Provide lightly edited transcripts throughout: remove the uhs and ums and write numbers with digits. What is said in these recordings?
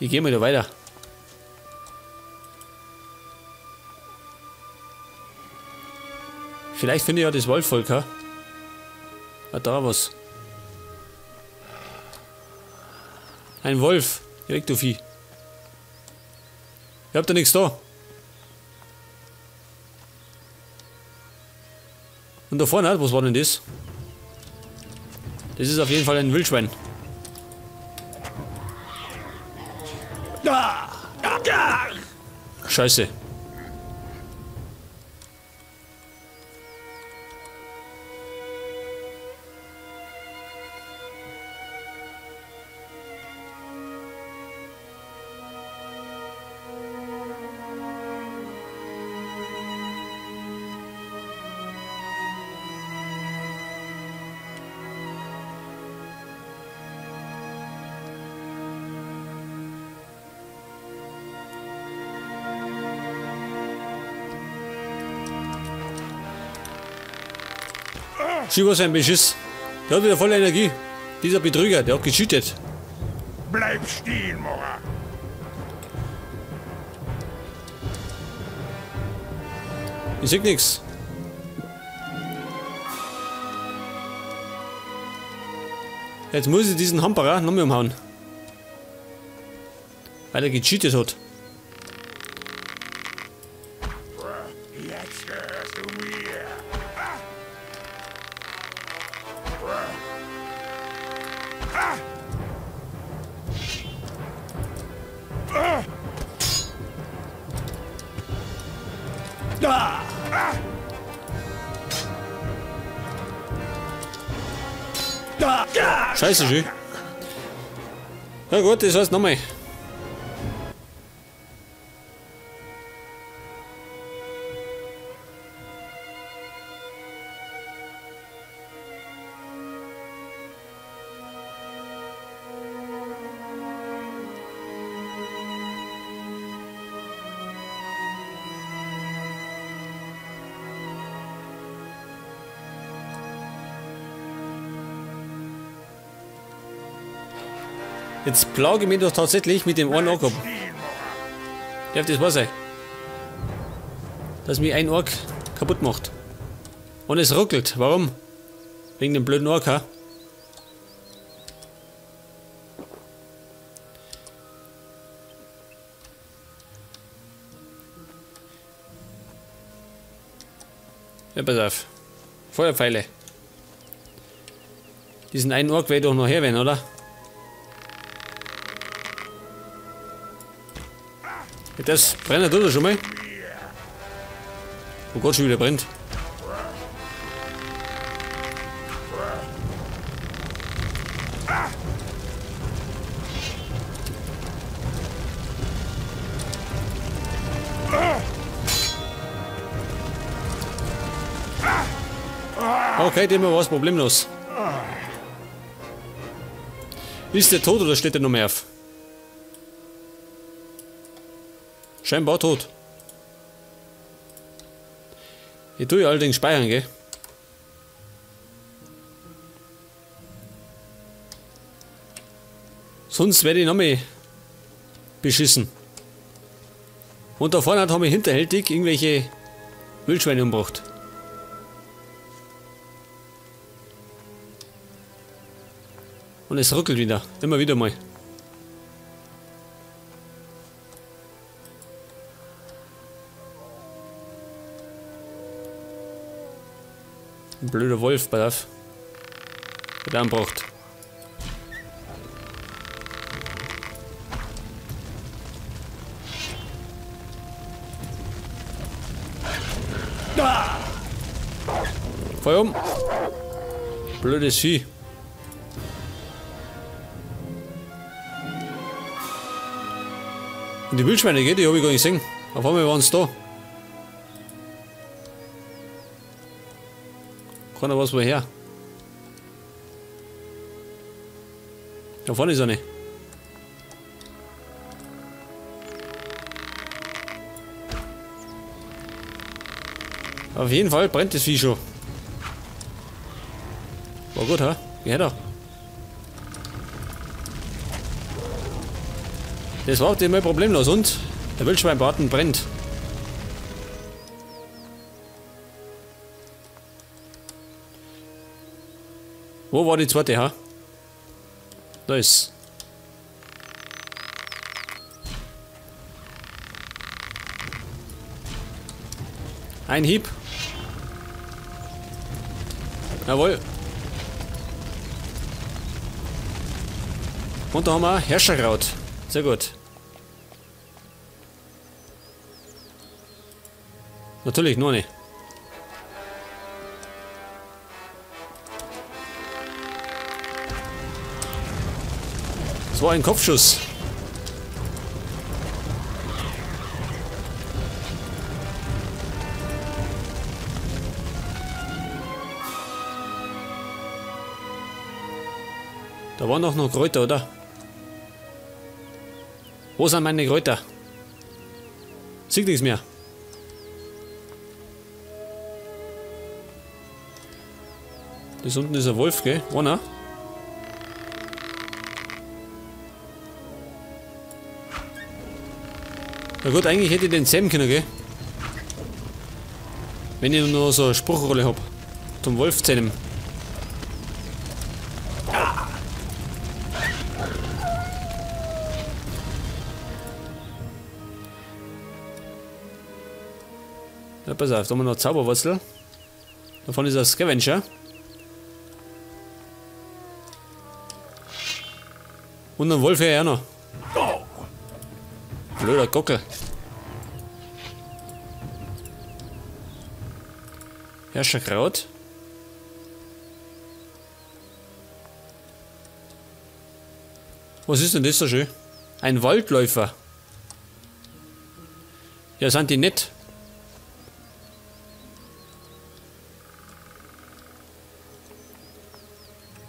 Ich gehe mal da weiter. Vielleicht finde ich ja das Waldvolk, ha? Ah, da was. Ein Wolf. Direkt du Vieh. Ihr habt da nichts da. Und da vorne, was war denn das? Das ist auf jeden Fall ein Wildschwein. Scheiße. Schieb was ein Beschiss. Der hat wieder volle Energie. Dieser Betrüger, der hat gecheatet. Bleib stehen, Mora. Ich seh nix. Jetzt muss ich diesen Hamperer noch mehr umhauen. Weil er gecheatet hat. Jetzt gehörst du mir. Scheiße, schön. Ja gut, das heißt nochmal. Jetzt plage ich mich doch tatsächlich mit dem einen Ork ab. Darf das wahr sein? Dass mich ein Ork kaputt macht. Und es ruckelt. Warum? Wegen dem blöden Ork, ha? Ja, pass auf. Feuerpfeile. Diesen einen Ork werde ich doch noch herwählen, oder? Das brennt tut er schon mal. Oh Gott, schon wieder brennt. Okay, dem war es problemlos. Ist der tot oder steht der noch mehr auf? Scheinbar tot. Ich tue allerdings speichern, gell? Sonst werde ich noch mehr beschissen. Und da vorne haben wir hinterhältig irgendwelche Wildschweine umgebracht. Und es ruckelt wieder. Immer wieder mal. Ein blöder Wolf, pass auf. Wird angebracht. Feuer um! Blödes Vieh. Und die Wildschweine, die habe ich gar nicht gesehen. Auf einmal waren sie da. Keiner weiß woher. Da vorne ist er nicht. Auf jeden Fall brennt das Vieh schon. War gut, ha? Geh her da. Das war immer problemlos und der Wildschweinbraten brennt. Wo war die zweite, ha? Da ist. Ein Hieb. Jawohl. Und da haben wir Herrscherkraut. Sehr gut. Natürlich, nur nicht. Das war ein Kopfschuss. Da waren doch noch Kräuter, oder? Wo sind meine Kräuter? Sieht nichts mehr. Das unten ist ein Wolf, gell? Einer. Na gut, eigentlich hätte ich den zähmen können, gell? Wenn ich nur so eine Spruchrolle hab. Zum Wolf zähmen. Ja, pass auf, da haben wir noch Zauberwurzel. Davon ist ein Scavenger. Und ein Wolf hier auch noch. Blöder Gockel. Herrscherkraut. Was ist denn das so schön? Ein Waldläufer. Ja, sind die nett.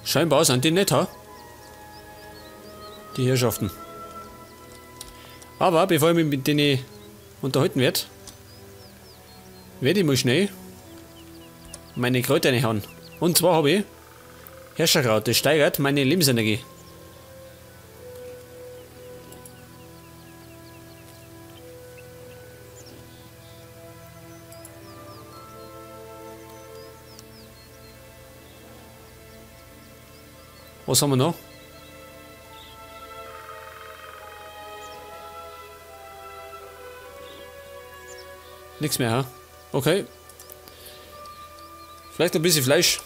Scheinbar sind die nett, ha? Die Herrschaften. Aber bevor ich mich mit denen unterhalten werde, ich mal schnell meine Kräuter reinhauen. Und zwar habe ich Herrscherkraut, das steigert meine Lebensenergie. Was haben wir noch? Nichts mehr, ha? Okay. Vielleicht ein bisschen Fleisch.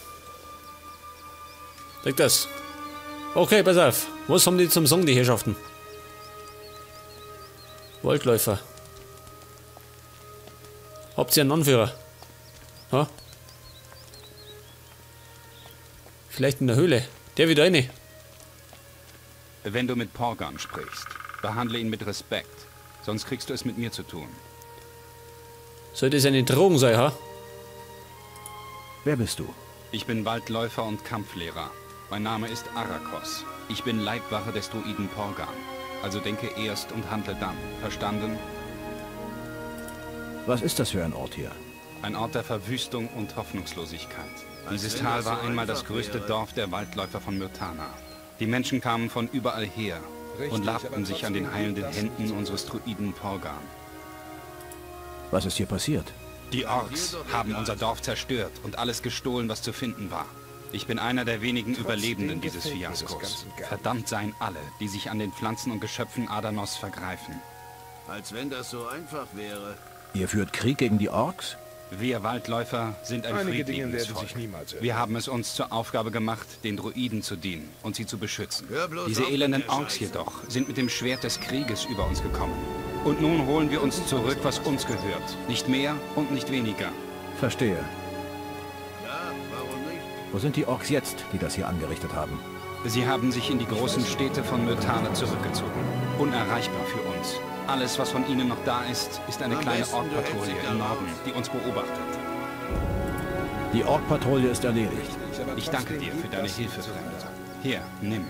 Leg das. Okay, pass auf. Was haben die zum Sagen, die Herrschaften? Waldläufer. Habt ihr einen Anführer? Ha? Vielleicht in der Höhle. Der wieder rein. Wenn du mit Porgan sprichst, behandle ihn mit Respekt. Sonst kriegst du es mit mir zu tun. Soll das eine Drohung sein, ha? Wer bist du? Ich bin Waldläufer und Kampflehrer. Mein Name ist Arakos. Ich bin Leibwache des Druiden Porgan. Also denke erst und handle dann. Verstanden? Was ist das für ein Ort hier? Ein Ort der Verwüstung und Hoffnungslosigkeit. Dieses Tal war einmal das größte Dorf der Waldläufer von Myrtana. Die Menschen kamen von überall her und labten sich an den heilenden Händen unseres Druiden Porgan. Was ist hier passiert? Die Orks haben unser Dorf zerstört und alles gestohlen, was zu finden war. Ich bin einer der wenigen Überlebenden dieses Fiaskos. Verdammt seien alle, die sich an den Pflanzen und Geschöpfen Adanos vergreifen. Als wenn das so einfach wäre. Ihr führt Krieg gegen die Orks? Wir Waldläufer sind ein friedliches Volk. Wir haben es uns zur Aufgabe gemacht, den Druiden zu dienen und sie zu beschützen. Diese elenden Orks jedoch sind mit dem Schwert des Krieges über uns gekommen. Und nun holen wir uns zurück, was uns gehört. Nicht mehr und nicht weniger. Verstehe. Ja, warum nicht? Wo sind die Orks jetzt, die das hier angerichtet haben? Sie haben sich in die großen Städte von Myrtana zurückgezogen. Unerreichbar für uns. Alles, was von ihnen noch da ist, ist eine kleine Ork-Patrouille im Norden, die uns beobachtet. Die Ork-Patrouille ist erledigt. Ich danke dir für deine Hilfe, Fremder. Hier, nimm.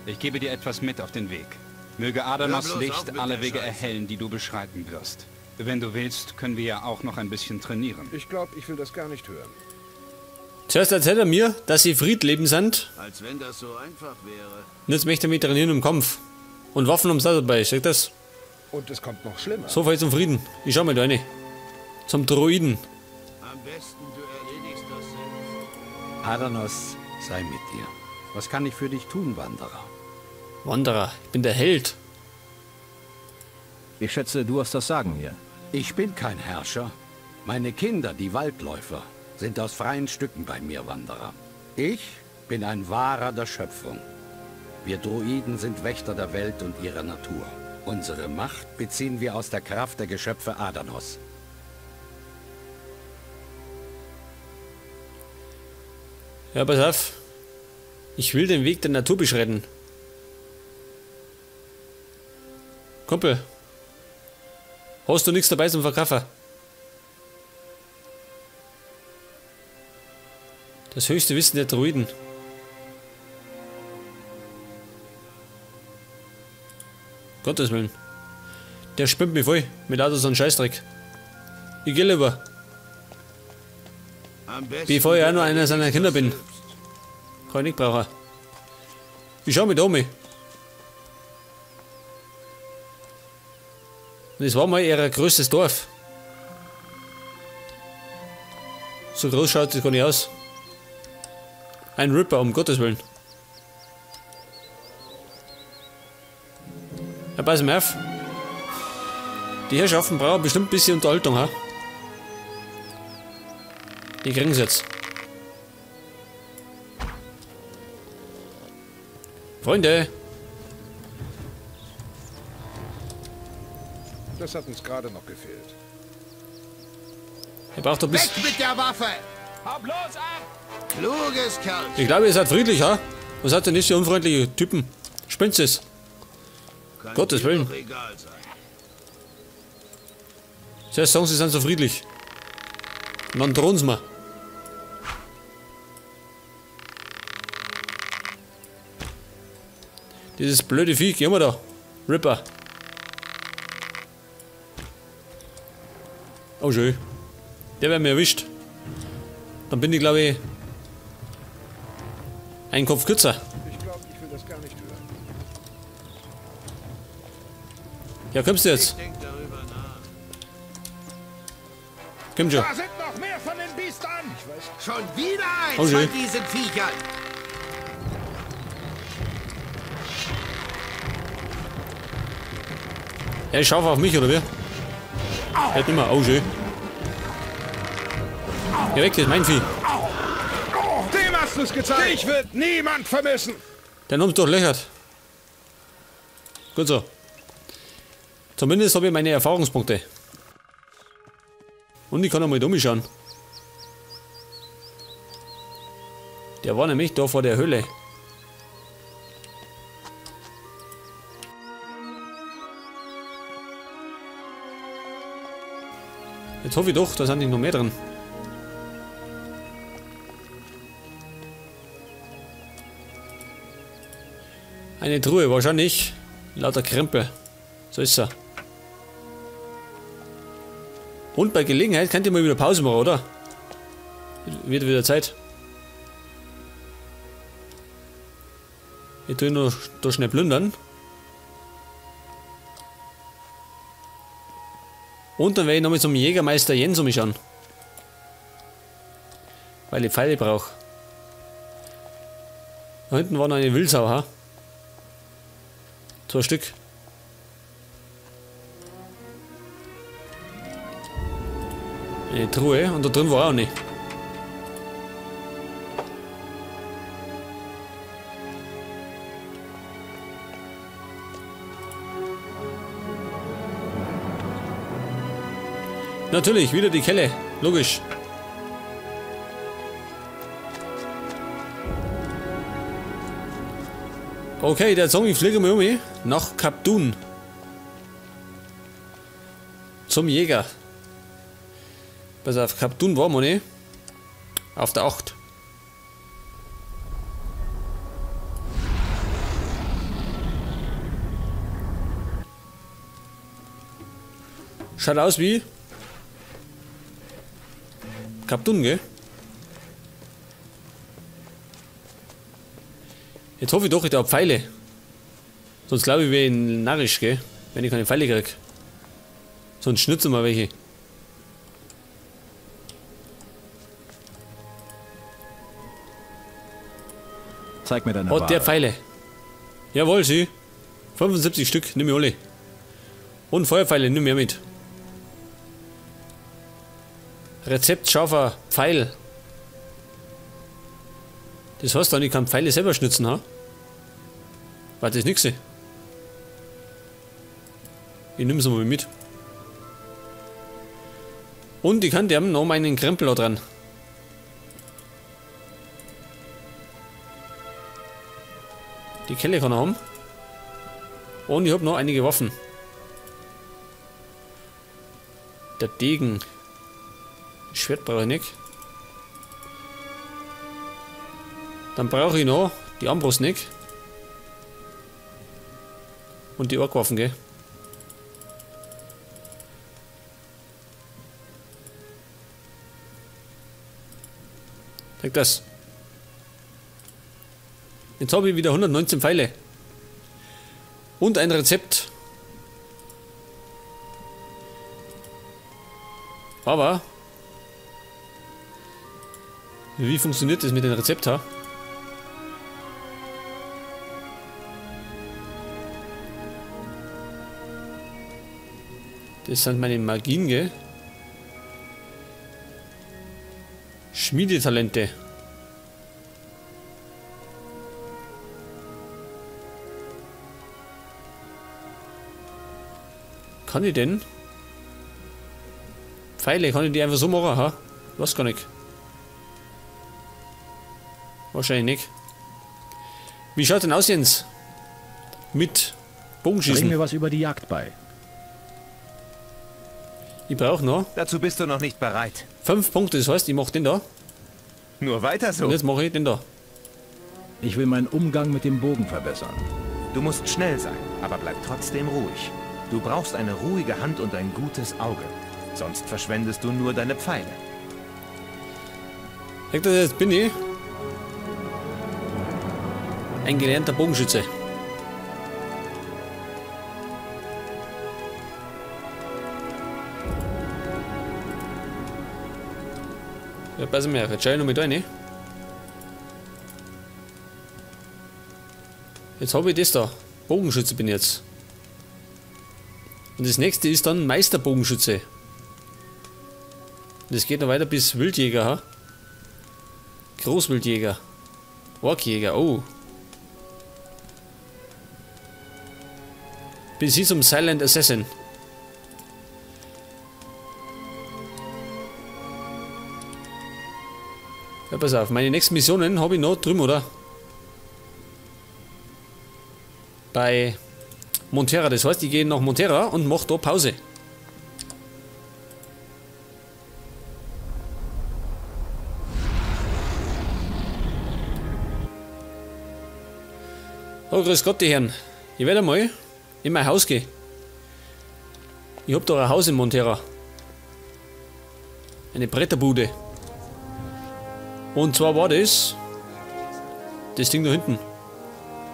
Ich gebe dir etwas mit auf den Weg. Möge Adanos Licht alle Wege erhellen, die du beschreiten wirst. Wenn du willst, können wir ja auch noch ein bisschen trainieren. Ich glaube, ich will das gar nicht hören. Zuerst erzählt er mir, dass sie friedlebend sind. Als wenn das so einfach wäre. Und jetzt möchte er mich trainieren im Kampf. Und Waffen ums dabei, seht das? Und es kommt noch schlimmer. So viel zum Frieden. Ich schau mal da rein. Zum Druiden. Am besten du erledigst das selbst. Adanos sei mit dir. Was kann ich für dich tun, Wanderer? Wanderer, ich bin der Held. Ich schätze, du hast das Sagen hier. Ich bin kein Herrscher. Meine Kinder, die Waldläufer, sind aus freien Stücken bei mir, Wanderer. Ich bin ein Wahrer der Schöpfung. Wir Druiden sind Wächter der Welt und ihrer Natur. Unsere Macht beziehen wir aus der Kraft der Geschöpfe Adanos. Ja, pass auf. Ich will den Weg der Natur beschreiten. Kumpel. Hast du nichts dabei zum Verkaufen? Das höchste Wissen der Druiden. Gottes Willen. Der spinnt mich voll mit lauter so einem Scheißdreck. Ich geh lieber. Am besten Bevor ich auch du nur einer seiner erledigst Kinder das bin. selbst. Kann ich nicht brauchen. Ich schau mich da um. Und es war mal ihr größtes Dorf. So groß schaut das gar nicht aus. Ein Ripper, um Gottes Willen. Ja, pass mal auf. Die Herrschaften brauchen bestimmt ein bisschen Unterhaltung, ha? Die kriegen sie jetzt. Freunde! Das hat uns gerade noch gefehlt. Ihr braucht doch bis. Weg mit der Waffe! Hab los ab! Kluges Kerl! Ich glaube, ihr seid friedlich, ha? Was hat denn nicht so unfreundliche Typen? Spinnt's es? Kann Gottes dir Willen. doch egal sein. Zuerst sagen sie sind so friedlich. Und dann drohen sie mir. Dieses blöde Vieh, geh mal da. Ripper. Oh schön. Der wäre mir erwischt. Dann bin ich, glaube ich, einen Kopf kürzer. Ich glaube, ich will das gar nicht hören. Ja, kommst du jetzt? Denk darüber nach. Komm schon. Da sind noch mehr von den Biestern! Schon wieder eins Oh, schön. von diesen Viechern! Er schaut auf mich, oder wie? Hört immer. Oh schön. Geh weg, das ist mein Vieh. Dem hast du es gezeigt! Ich wird niemand vermissen! Der haben's doch löchert. Gut so. Zumindest habe ich meine Erfahrungspunkte. Und ich kann einmal dumm schauen. Der war nämlich da vor der Höhle. Jetzt hoffe ich doch, da sind nicht noch mehr drin. Eine Truhe, wahrscheinlich. Lauter Krempel. So ist er. Und bei Gelegenheit könnt ihr mal wieder Pause machen, oder? Wird wieder Zeit. Ich tue nur da schnell plündern. Und dann werde ich nochmal zum Jägermeister Jens umschauen. Weil ich Pfeile brauche. Da hinten war noch eine Wildsau, ha? 2 Stück. Eine Truhe und da drin war auch nicht. Natürlich, wieder die Kelle. Logisch. Okay, der Song, ich fliege mal um nach Kap Dun. Zum Jäger. Pass auf, Kap Dun war wir nicht. Auf der 8. Schaut aus wie Kap Dun, gell? Jetzt hoffe ich doch, ich habe Pfeile. Sonst glaube ich, wäre ich narrisch, gell? Wenn ich keine Pfeile krieg. Sonst schnitzen wir welche. Zeig mir deine Oh, Ware. der Pfeile. Jawohl, sie. 75 Stück, nimm ich alle. Und Feuerpfeile, nimm mehr mit. Rezept scharfer Pfeil. Das heißt dann, ich kann Pfeile selber schnitzen, ha? War das nix? Ich nehme sie mal mit. Und ich kann dem noch meinen Krempel da dran. Die Kelle kann er haben. Und ich habe noch einige Waffen. Der Degen. Schwert brauche ich nicht. Dann brauche ich noch die Armbrust nicht. Und die Orkwaffen, gell? Zeig das. Jetzt habe ich wieder 119 Pfeile. Und ein Rezept. Aber wie funktioniert das mit dem Rezept, ha? Das sind meine Magien, gell? Schmiedetalente. Kann ich denn? Pfeile, kann ich die einfach so machen, ha? Was gar nicht. Wahrscheinlich nicht. Wie schaut denn aus, Jens? Mit Bogenschießen. Bring mir was über die Jagd bei. Ich brauche noch Dazu bist du noch nicht bereit. 5 Punkte, das heißt, ich mache den da. Nur weiter so. Und jetzt mache ich den da. Ich will meinen Umgang mit dem Bogen verbessern. Du musst schnell sein, aber bleib trotzdem ruhig. Du brauchst eine ruhige Hand und ein gutes Auge. Sonst verschwendest du nur deine Pfeile. Sagt das, jetzt bin ich ein gelernter Bogenschütze. Ja, pass mal auf, jetzt schau ich noch mit rein. Jetzt habe ich das da. Bogenschütze bin ich jetzt. Und das nächste ist dann Meisterbogenschütze. Das geht noch weiter bis Wildjäger, ha? Großwildjäger. Orkjäger, oh. Bis hin zum Silent Assassin. Ja, pass auf, meine nächsten Missionen habe ich noch drüben, oder? Bei Montera, das heißt, ich gehe nach Montera und mache da Pause. Oh, grüß Gott, die Herren. Ich werde mal in mein Haus gehen. Ich habe da ein Haus in Montera. Eine Bretterbude. Und zwar war das Ding da hinten.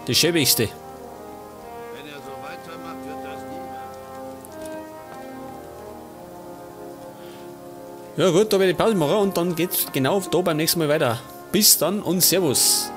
Das schäbigste. Wenn er so weitermacht, wird das nie mehr. Ja gut, da werde ich Pause machen und dann geht's genau da beim nächsten Mal weiter. Bis dann und Servus.